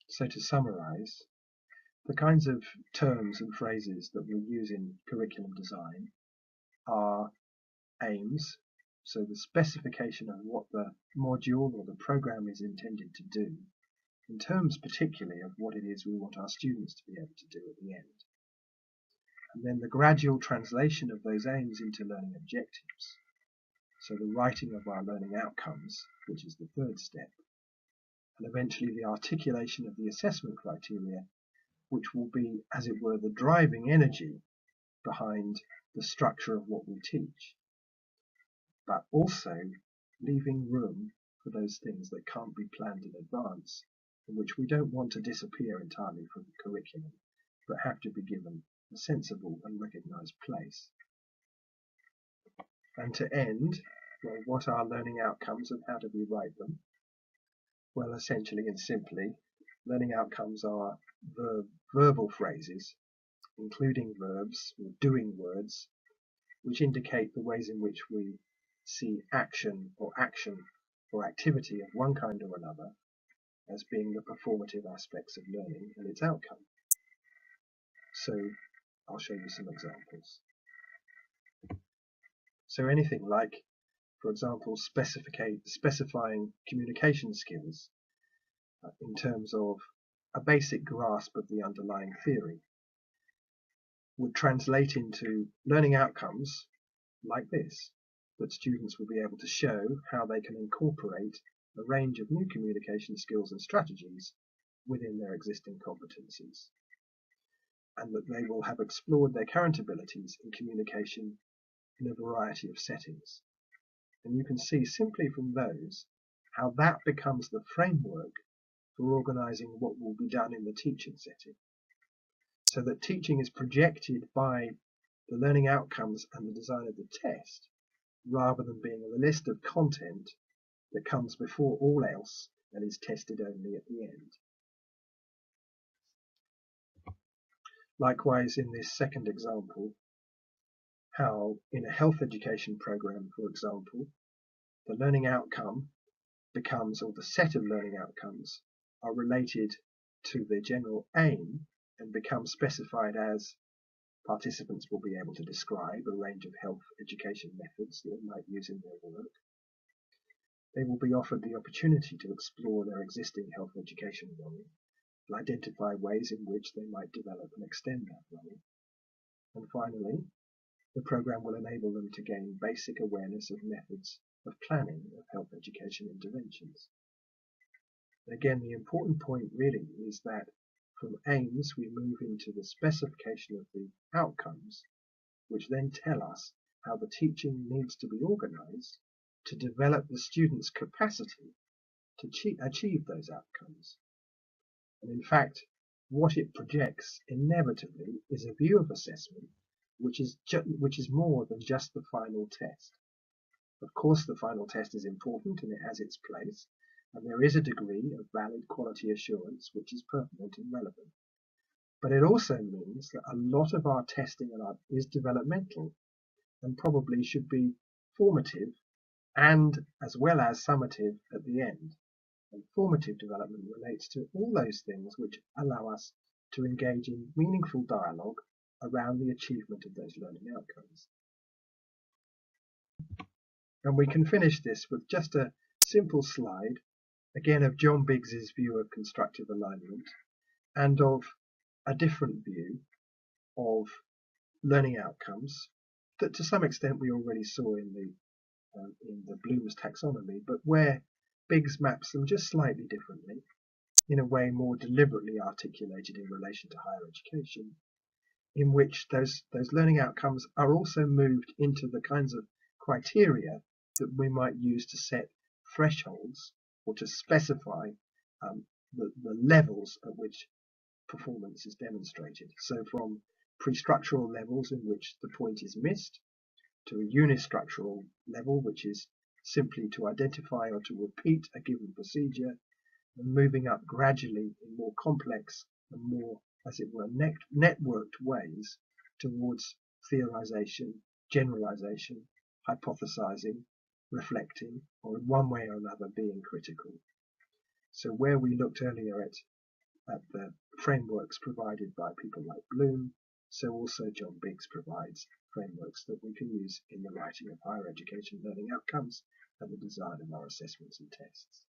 So to summarize, the kinds of terms and phrases that we use in curriculum design are aims, so the specification of what the module or the program is intended to do, in terms particularly of what it is we want our students to be able to do at the end. And then the gradual translation of those aims into learning objectives, so the writing of our learning outcomes, which is the third step, and eventually the articulation of the assessment criteria, which will be, as it were, the driving energy behind the structure of what we teach, but also leaving room for those things that can't be planned in advance, and which we don't want to disappear entirely from the curriculum, but have to be given a sensible and recognized place. And to end, well, what are learning outcomes and how do we write them? Well, essentially and simply, learning outcomes are verbal phrases, including verbs or doing words, which indicate the ways in which we see action or activity of one kind or another as being the performative aspects of learning and its outcome. So I'll show you some examples. So anything like, for example, specifying communication skills in terms of a basic grasp of the underlying theory would translate into learning outcomes like this, that students will be able to show how they can incorporate a range of new communication skills and strategies within their existing competencies, and that they will have explored their current abilities in communication in a variety of settings. And you can see simply from those how that becomes the framework for organizing what will be done in the teaching setting, so that teaching is projected by the learning outcomes and the design of the test, rather than being a list of content that comes before all else and is tested only at the end. Likewise, in this second example, how in a health education program, for example, the learning outcome becomes, or the set of learning outcomes are related to the general aim and become specified as participants will be able to describe a range of health education methods that they might use in their work. They will be offered the opportunity to explore their existing health education role and identify ways in which they might develop and extend that role. And finally, the program will enable them to gain basic awareness of methods of planning of health education interventions. Again, the important point really is that from aims we move into the specification of the outcomes, which then tell us how the teaching needs to be organized to develop the student's capacity to achieve those outcomes. And in fact, what it projects inevitably is a view of assessment which is more than just the final test. Of course, the final test is important and it has its place, and there is a degree of valid quality assurance which is pertinent and relevant. But it also means that a lot of our testing is developmental and probably should be formative and as well as summative at the end. And formative development relates to all those things which allow us to engage in meaningful dialogue around the achievement of those learning outcomes. And we can finish this with just a simple slide, again of John Biggs's view of constructive alignment and of a different view of learning outcomes that to some extent we already saw in the Bloom's taxonomy, but where Biggs maps them just slightly differently, in a way more deliberately articulated in relation to higher education, in which those learning outcomes are also moved into the kinds of criteria that we might use to set thresholds or to specify the levels at which performance is demonstrated. So from pre-structural levels in which the point is missed, to a unistructural level, which is simply to identify or to repeat a given procedure, and moving up gradually in more complex and more, as it were, networked ways towards theorization, generalization, hypothesizing, reflecting, or in one way or another being critical. So where we looked earlier at at the frameworks provided by people like Bloom, so also John Biggs provides frameworks that we can use in the writing of higher education learning outcomes and the design of our assessments and tests.